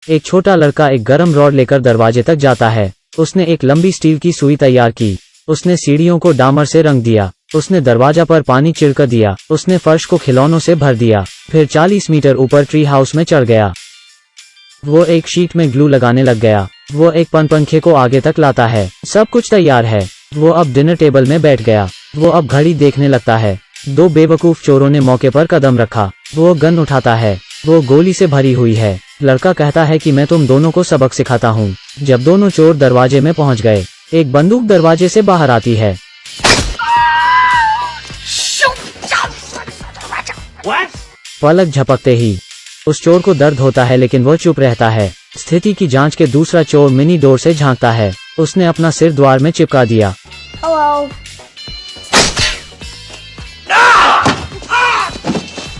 एक छोटा लड़का एक गर्म रॉड लेकर दरवाजे तक जाता है। उसने एक लंबी स्टील की सुई तैयार की। उसने सीढ़ियों को डामर से रंग दिया। उसने दरवाजा पर पानी छिड़क दिया। उसने फर्श को खिलौनों से भर दिया। फिर 40 मीटर ऊपर ट्री हाउस में चढ़ गया। वो एक शीट में ग्लू लगाने लग गया। वो एक पंखे को आगे तक लाता है। सब कुछ तैयार है। वो अब डिनर टेबल में बैठ गया। वो अब घड़ी देखने लगता है। दो बेवकूफ चोरों ने मौके पर कदम रखा। वो गन उठाता है। वो गोली से भरी हुई है। लड़का कहता है कि मैं तुम दोनों को सबक सिखाता हूँ। जब दोनों चोर दरवाजे में पहुंच गए, एक बंदूक दरवाजे से बाहर आती है। पलक झपकते ही उस चोर को दर्द होता है, लेकिन वो चुप रहता है। स्थिति की जांच के दूसरा चोर मिनी डोर से झांकता है। उसने अपना सिर द्वार में चिपका दिया।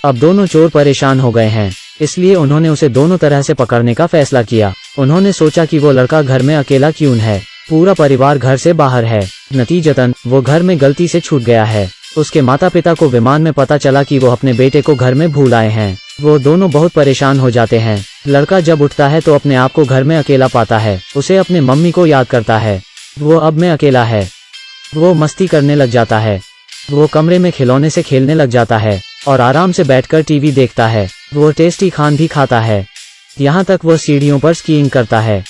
अब दोनों चोर परेशान हो गए हैं, इसलिए उन्होंने उसे दोनों तरह से पकड़ने का फैसला किया। उन्होंने सोचा कि वो लड़का घर में अकेला क्यों है। पूरा परिवार घर से बाहर है। नतीजतन वो घर में गलती से छूट गया है। उसके माता पिता को विमान में पता चला कि वो अपने बेटे को घर में भूल आए हैं। वो दोनों बहुत परेशान हो जाते हैं। लड़का जब उठता है तो अपने आप को घर में अकेला पाता है। उसे अपने मम्मी को याद करता है। वो अब में अकेला है। वो मस्ती करने लग जाता है। वो कमरे में खिलौने से खेलने लग जाता है और आराम से बैठकर टीवी देखता है। वो टेस्टी खान भी खाता है। यहाँ तक वो सीढ़ियों पर स्कीइंग करता है।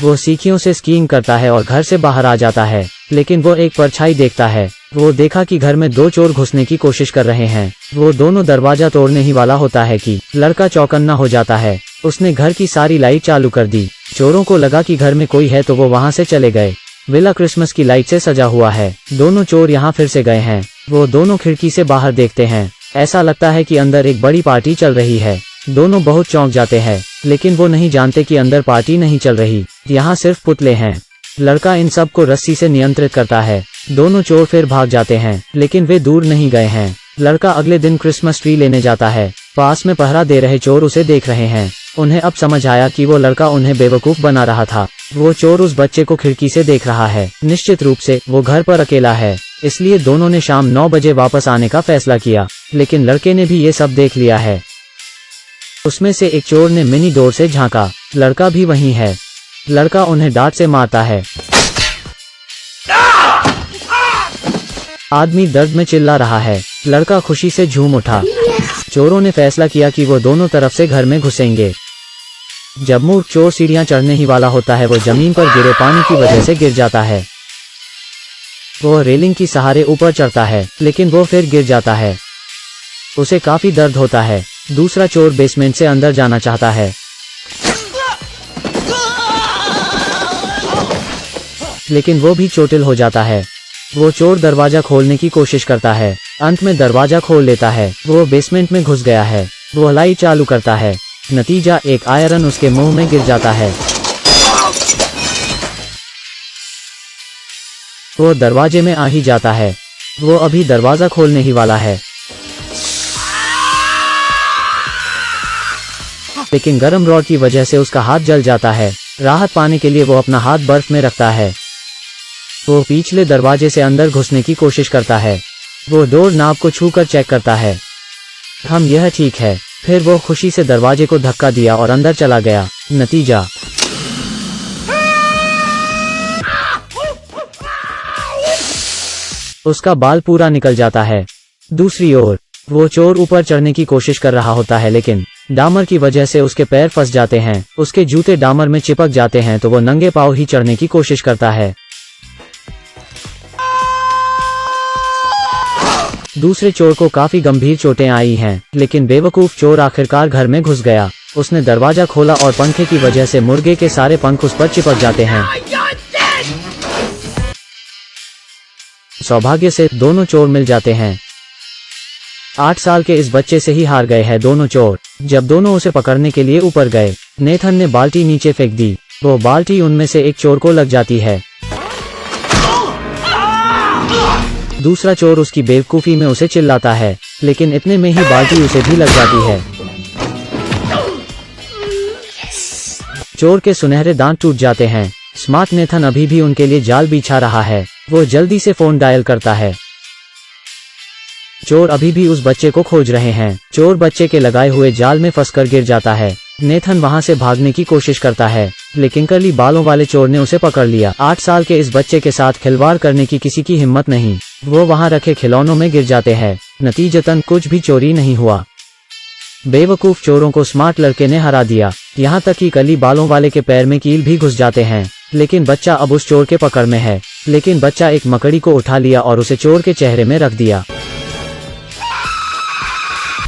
वो सीखियों से स्कीइंग करता है और घर से बाहर आ जाता है, लेकिन वो एक परछाई देखता है। वो देखा कि घर में दो चोर घुसने की कोशिश कर रहे हैं। वो दोनों दरवाजा तोड़ने ही वाला होता है कि लड़का चौकन्ना हो जाता है। उसने घर की सारी लाइट चालू कर दी। चोरों को लगा कि घर में कोई है तो वो वहाँ से चले गए। विला क्रिसमस की लाइट से सजा हुआ है। दोनों चोर यहाँ फिर से गए हैं। वो दोनों खिड़की से बाहर देखते हैं। ऐसा लगता है कि अंदर एक बड़ी पार्टी चल रही है। दोनों बहुत चौंक जाते हैं, लेकिन वो नहीं जानते कि अंदर पार्टी नहीं चल रही, यहाँ सिर्फ पुतले हैं। लड़का इन सब को रस्सी से नियंत्रित करता है। दोनों चोर फिर भाग जाते हैं, लेकिन वे दूर नहीं गए हैं। लड़का अगले दिन क्रिसमस ट्री लेने जाता है। पास में पहरा दे रहे चोर उसे देख रहे हैं। उन्हें अब समझ आया कि वो लड़का उन्हें बेवकूफ बना रहा था। वो चोर उस बच्चे को खिड़की से देख रहा है। निश्चित रूप से वो घर पर अकेला है, इसलिए दोनों ने शाम 9 बजे वापस आने का फैसला किया। लेकिन लड़के ने भी ये सब देख लिया है। उसमें से एक चोर ने मिनी डोर से झांका। लड़का भी वहीं है। लड़का उन्हें डांट से मारता है। आदमी दर्द में चिल्ला रहा है। लड़का खुशी से झूम उठा। चोरों ने फैसला किया कि वो दोनों तरफ से घर में घुसेंगे। जब मूर्ख चोर सीढ़ियां चढ़ने ही वाला होता है, वो जमीन पर गिरे पानी की वजह से गिर जाता है। वो रेलिंग की सहारे ऊपर चढ़ता है, लेकिन वो फिर गिर जाता है। उसे काफी दर्द होता है। दूसरा चोर बेसमेंट से अंदर जाना चाहता है, लेकिन वो भी चोटिल हो जाता है। वो चोर दरवाजा खोलने की कोशिश करता है। अंत में दरवाजा खोल लेता है। वो बेसमेंट में घुस गया है। वो लाइट चालू करता है। नतीजा, एक आयरन उसके मुंह में गिर जाता है। वो दरवाजे में आ ही जाता है। वो अभी दरवाजा खोलने ही वाला है, लेकिन गर्म रॉड की वजह से उसका हाथ जल जाता है। राहत पाने के लिए वो अपना हाथ बर्फ में रखता है। वो पिछले दरवाजे से अंदर घुसने की कोशिश करता है। वो डोर नाब को छूकर चेक करता है। यह ठीक है। फिर वो खुशी से दरवाजे को धक्का दिया और अंदर चला गया। नतीजा, उसका बाल पूरा निकल जाता है। दूसरी ओर वो चोर ऊपर चढ़ने की कोशिश कर रहा होता है, लेकिन डामर की वजह से उसके पैर फंस जाते हैं। उसके जूते डामर में चिपक जाते हैं, तो वो नंगे पांव ही चढ़ने की कोशिश करता है। दूसरे चोर को काफी गंभीर चोटें आई हैं, लेकिन बेवकूफ चोर आखिरकार घर में घुस गया। उसने दरवाजा खोला और पंखे की वजह से मुर्गे के सारे पंख उस पर चिपक जाते हैं। सौभाग्य से दोनों चोर मिल जाते हैं। 8 साल के इस बच्चे से ही हार गए हैं दोनों चोर। जब दोनों उसे पकड़ने के लिए ऊपर गए, नेथन ने बाल्टी नीचे फेंक दी। वो बाल्टी उनमें से एक चोर को लग जाती है। दूसरा चोर उसकी बेवकूफी में उसे चिल्लाता है, लेकिन इतने में ही बाल्टी उसे भी लग जाती है। चोर के सुनहरे दांत टूट जाते हैं। स्मार्ट नेथन अभी भी उनके लिए जाल बिछा रहा है। वो जल्दी से फोन डायल करता है। चोर अभी भी उस बच्चे को खोज रहे हैं। चोर बच्चे के लगाए हुए जाल में फंसकर गिर जाता है। नेथन वहां से भागने की कोशिश करता है, लेकिन कर्ली बालों वाले चोर ने उसे पकड़ लिया। 8 साल के इस बच्चे के साथ खिलवाड़ करने की किसी की हिम्मत नहीं। वो वहां रखे खिलौनों में गिर जाते हैं। नतीजतन कुछ भी चोरी नहीं हुआ। बेवकूफ चोरों को स्मार्ट लड़के ने हरा दिया। यहाँ तक कि कर्ली बालों वाले के पैर में कील भी घुस जाते हैं। लेकिन बच्चा अब उस चोर के पकड़ में है। लेकिन बच्चा एक मकड़ी को उठा लिया और उसे चोर के चेहरे में रख दिया।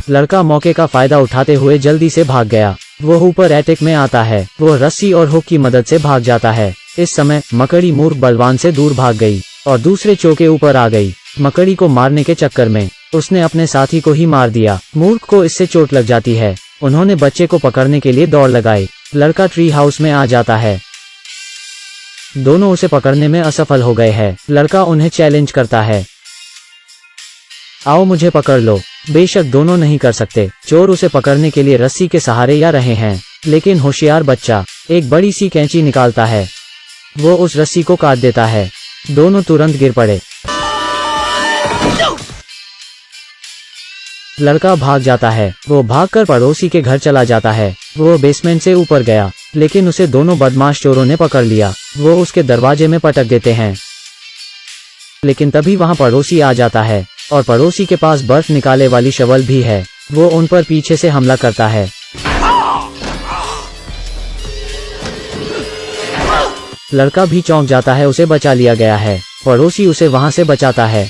लड़का मौके का फायदा उठाते हुए जल्दी से भाग गया। वो ऊपर एटिक में आता है। वो रस्सी और हुक की मदद से भाग जाता है। इस समय मकड़ी मूर्ख बलवान से दूर भाग गई और दूसरे चोर के ऊपर आ गई। मकड़ी को मारने के चक्कर में उसने अपने साथी को ही मार दिया। मूर्ख को इससे चोट लग जाती है। उन्होंने बच्चे को पकड़ने के लिए दौड़ लगाई। लड़का ट्री हाउस में आ जाता है। दोनों उसे पकड़ने में असफल हो गए हैं। लड़का उन्हें चैलेंज करता है, आओ मुझे पकड़ लो। बेशक दोनों नहीं कर सकते। चोर उसे पकड़ने के लिए रस्सी के सहारे या रहे हैं, लेकिन होशियार बच्चा एक बड़ी सी कैंची निकालता है। वो उस रस्सी को काट देता है। दोनों तुरंत गिर पड़े। लड़का भाग जाता है। वो भागकर पड़ोसी के घर चला जाता है। वो बेसमेंट से ऊपर गया, लेकिन उसे दोनों बदमाश चोरों ने पकड़ लिया। वो उसके दरवाजे में पटक देते हैं, लेकिन तभी वहां पड़ोसी आ जाता है और पड़ोसी के पास बर्फ निकाले वाली शवल भी है। वो उन पर पीछे से हमला करता है। लड़का भी चौंक जाता है, उसे बचा लिया गया है। पड़ोसी उसे वहां से बचाता है।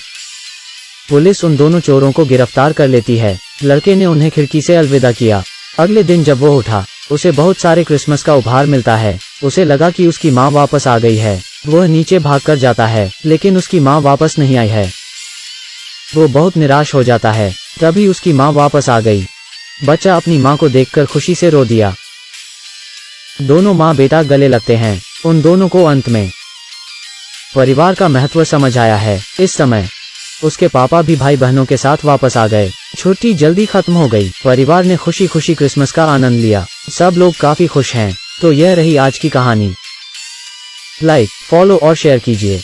पुलिस उन दोनों चोरों को गिरफ्तार कर लेती है। लड़के ने उन्हें खिड़की से अलविदा किया। अगले दिन जब वो उठा, उसे बहुत सारे क्रिसमस का उपहार मिलता है। उसे लगा कि उसकी माँ वापस आ गई है। वह नीचे भागकर जाता है, लेकिन उसकी माँ वापस नहीं आई है। वो बहुत निराश हो जाता है। तभी उसकी माँ वापस आ गई। बच्चा अपनी माँ को देखकर खुशी से रो दिया। दोनों माँ बेटा गले लगते हैं। उन दोनों को अंत में परिवार का महत्व समझ आया है। इस समय उसके पापा भी भाई बहनों के साथ वापस आ गए। छुट्टी जल्दी खत्म हो गई। परिवार ने खुशी खुशी क्रिसमस का आनंद लिया। सब लोग काफी खुश हैं। तो यह रही आज की कहानी। लाइक, फॉलो और शेयर कीजिए।